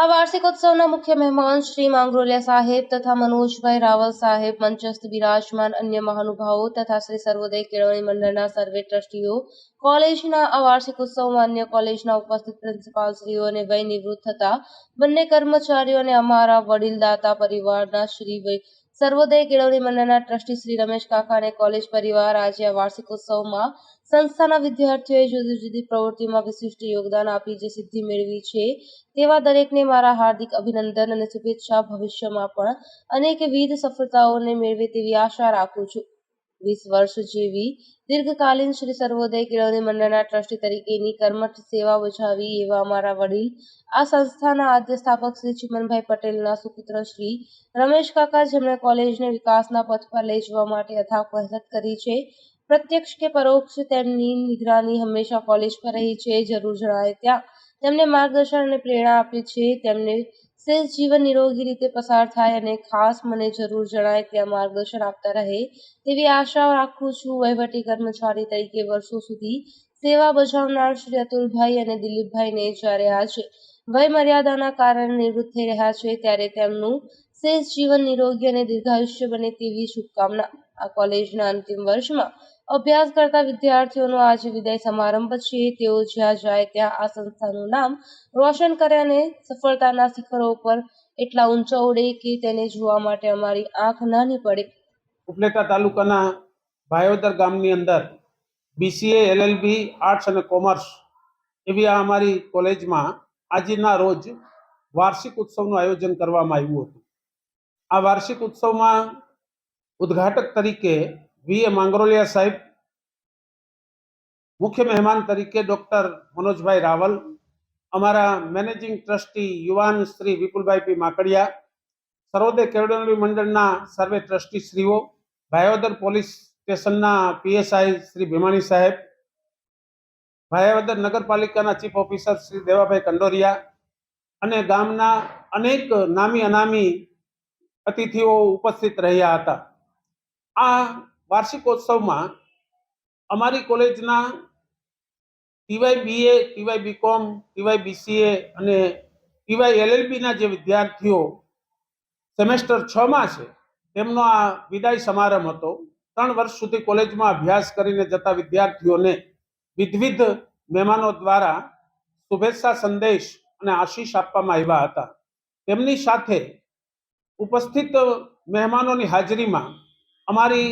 વાર્ષિકોત્સવના મુખ્ય મહેમાન શ્રી માંગરોલિયા સાહેબ તથા મનોજભાઈ રાવલ સાહેબ મંચસ્થ બિરાજમાન, અન્ય મહાનુભાવો તથા શ્રી સર્વોદય કેળવણી મંડળના સર્વે ટ્રસ્ટીઓ, કોલેજના આ વાર્ષિકોત્સવમાં અન્ય કોલેજના ઉપસ્થિત પ્રિન્સિપાલશ્રીઓ અને વય નિવૃત્ત થતા બંને કર્મચારીઓ અને અમારા વડીલદાતા પરિવારના શ્રી સર્વોદય કેળવણી મંડળના ટ્રસ્ટી શ્રી રમેશ કાકા અને કોલેજ પરિવાર આજે આ વાર્ષિકોત્સવમાં સંસ્થાના વિદ્યાર્થીઓએ જુદી જુદી પ્રવૃત્તિમાં વિશિષ્ટ યોગદાન આપી જે સિદ્ધિ મેળવી છે તેવા દરેકને મારા હાર્દિક અભિનંદન અને શુભેચ્છા. ભવિષ્યમાં પણ અનેકવિધ સફળતાઓને મેળવે તેવી આશા રાખું છું. 20 વર્ષ જેવી દીર્ઘકાલીન શ્રી સર્વોદય કેળવણી મંડળના ટ્રસ્ટી તરીકેની કર્મઠ સેવા બજાવી એવા અમારા વડીલ, આ સંસ્થાના આદ્ય સ્થાપક શ્રી ચિમનભાઈ પટેલના સુપુત્ર શ્રી રમેશ કાકા, જેમણે કોલેજને વિકાસના પથ પર લઈ જવા માટે અથાગ મહેનત કરી છે. પ્રત્યક્ષ કે પરોક્ષ તેમની નિગરાની હંમેશા કોલેજ પર રહી છે. જરૂર જણાય ત્યાં તેમને માર્ગદર્શન અને પ્રેરણા આપી છે. તેમને શેષ જીવન નિરોગી રીતે પસાર થાય અને ખાસ મને જરૂર જણાય ત્યાં માર્ગદર્શન આપતા રહે તેવી આશા રાખું છું. વહીવટી કર્મચારી તરીકે વર્ષો સુધી સેવા બજાવનાર શ્રી અતુલભાઈ અને દિલીપભાઈને જ્યારે આજે વય મર્યાદાના કારણે નિવૃત્ત થઈ રહ્યા છે ત્યારે તેમનું શેષ જીવન નિરોગી અને દીર્ઘાયુષ્ય બને તેવી શુભકામના. આ કોલેજના અંતિમ વર્ષમાં અભ્યાસ કરતા વિદ્યાર્થીઓનો આજે વિદાય સમારંભ છે. તેઓ જ્યાં જાય ત્યાં આ સંસ્થાનું નામ રોશન કરે અને સફળતાના શિખરો પર એટલા ઊંચા ઉડે કે તેને જોવા માટે અમારી આંખ નાની પડે. ઉપલેટા તાલુકાના ભાયોદર ગામની અંદર BCA, LLB, આર્ટ્સ અને કોમર્સ એવી આ અમારી કોલેજમાં આજના રોજ વાર્ષિક ઉત્સવનું આયોજન કરવામાં આવ્યું હતું. આ વાર્ષિક ઉત્સવમાં ઉદ્ઘાટક તરીકે VA માંગરોલિયા સાહેબ, મુખ્ય મહેમાન તરીકે ડોક્ટર મનોજભાઈ રાવલ, અમારા મેનેજિંગ ટ્રસ્ટી યુવાન શ્રી વિપુલભાઈ પી માકડિયા, સર્વોદય કેળવણી મંડળના સર્વે ટ્રસ્ટી શ્રીઓ, ભાયોદર પોલીસ સ્ટેશનના PSI શ્રી ભીમાણી સાહેબ, ભાયોદર નગરપાલિકાના ચીફ ઓફિસર શ્રી દેવાભાઈ કંડોરિયા અને ગામના અનેક નામી અનામી અતિથિઓ ઉપસ્થિત રહ્યા હતા. આ વાર્ષિકોત્સવમાં અમારી કોલેજના TY BA, TY BCom, TY BCA અને TY LLB ના જે વિદ્યાર્થીઓ સેમેસ્ટર 6 માં છે તેમનો આ વિદાય સમારંભ હતો. 3 વર્ષ સુધી કોલેજમાં અભ્યાસ કરીને જતા વિદ્યાર્થીઓને વિવિધ મહેમાનો દ્વારા શુભેચ્છા સંદેશ અને આશીષ આપવામાં આવ્યા હતા. તેમની સાથે ઉપસ્થિત મહેમાનોની હાજરીમાં અમારી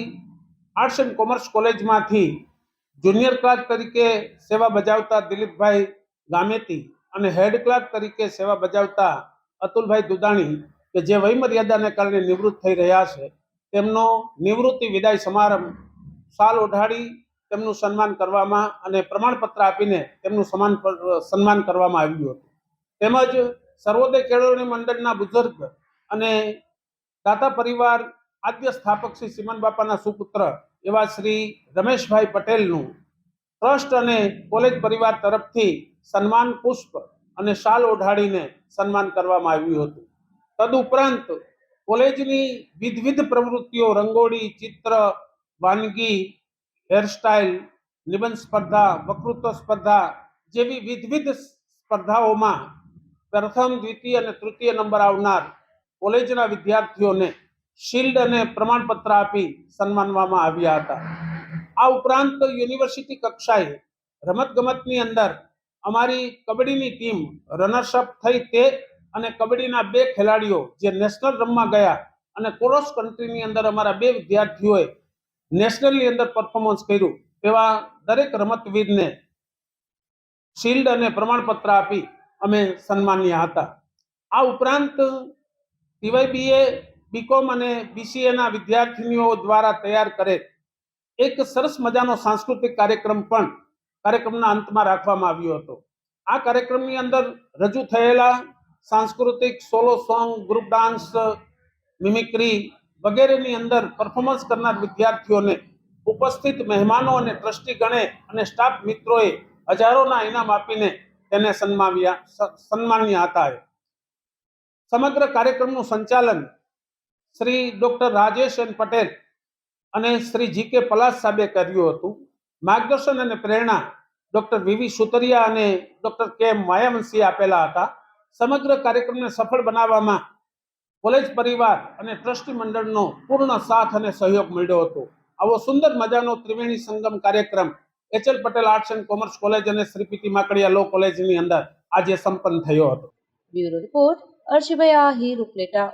આર્ટ્સ એન્ડ કોમર્સ કોલેજમાંથી જુનિયર ક્લાર્ક તરીકે સેવા બજાવતા દિલીપભાઈ ગામેતી અને હેડ ક્લાર્ક તરીકે સેવા બજાવતા અતુલભાઈ દુદાણી કે જે વયમર્યાદાને કારણે નિવૃત્ત થઈ રહ્યા છે, તેમનો નિવૃત્તિ વિદાય સમારંભ શાલ ઓઢાડી તેમનું સન્માન કરવામાં અને પ્રમાણપત્ર આપીને તેમનું સન્માન કરવામાં આવ્યું હતું. તેમજ સર્વોદય કેળવણી મંડળના બુઝુર્ગ અને દાતા પરિવાર આદ્ય સ્થાપક શ્રી સિમન બાપાના સુપુત્ર એવા શ્રી રમેશભાઈ પટેલનું ટ્રસ્ટ અને કોલેજ પરિવાર તરફથી સન્માન પુષ્પ અને શાલ ઓઢાડીને સન્માન કરવામાં આવ્યું હતું. તદુપરાંત કોલેજની વિવિધ પ્રવૃત્તિઓ રંગોળી, ચિત્ર, વાનગી, હેરસ્ટાઇલ, નિબંધ સ્પર્ધા, વક્તૃત્વ સ્પર્ધા જેવી વિવિધ સ્પર્ધાઓમાં પ્રથમ, દ્વિતીય અને તૃતીય નંબર આવનાર કોલેજના વિદ્યાર્થીઓને શિલ્ડ અને પ્રમાણપત્ર આપી સન્માનવામાં આવ્યા હતા. આ ઉપરાંત યુનિવર્સિટી કક્ષાએ રમતગમતની અંદર અમારી કબડ્ડીની ટીમ રનર્સઅપ થઈ તે અને કબડ્ડીના 2 ખેલાડીઓ જે નેશનલ રમવા ગયા અને ક્રોસ કન્ટ્રીની અંદર અમારા 2 વિદ્યાર્થીઓએ નેશનલની અંદર પરફોર્મન્સ કર્યું તેવા દરેક રમતવીરને શિલ્ડ અને પ્રમાણપત્ર આપી અમે સન્માન્યા હતા. આ ઉપરાંત TY BA, BCom અને BCA ના વિદ્યાર્થીનીઓ દ્વારા તૈયાર કરેલ એક સરસ મજાનો સાંસ્કૃતિક કાર્યક્રમ પણ કાર્યક્રમના અંતમાં રાખવામાં આવ્યો હતો. આ કાર્યક્રમની અંદર રજૂ થયેલા સાંસ્કૃતિક solo song, group dance, mimicry વગેરેની અંદર પરફોર્મન્સ કરનાર વિદ્યાર્થીઓને ઉપસ્થિત મહેમાનો અને ટ્રસ્ટીગણે અને સ્ટાફ મિત્રોએ હજારોના ઇનામ આપીને તેને સન્માન્યા હતા. સમગ્ર કાર્યક્રમનું સંચાલન શ્રી ડોક્ટર રાજેશ એન પટેલ અને શ્રી GK પલાસ સાહેબે કર્યું હતું. માર્ગદર્શન અને પ્રેરણા ડોક્ટર VV સુતરિયા અને ડોક્ટર KM માયાવંશીએ આપેલા હતા. સમગ્ર કાર્યક્રમને સફળ બનાવવામાં કોલેજ પરિવાર અને ટ્રસ્ટી મંડળનો પૂર્ણ સાથ અને સહયોગ મળ્યો હતો. આવો સુંદર મજાનો ત્રિવેણી સંગમ કાર્યક્રમ H L. Patel arts and commerce college અને શ્રી પી.ટી. માકડિયા લો કોલેજની અંદર આજે સંપન્ન થયો હતો. Bureau report Arshbhai Ahir Upleta.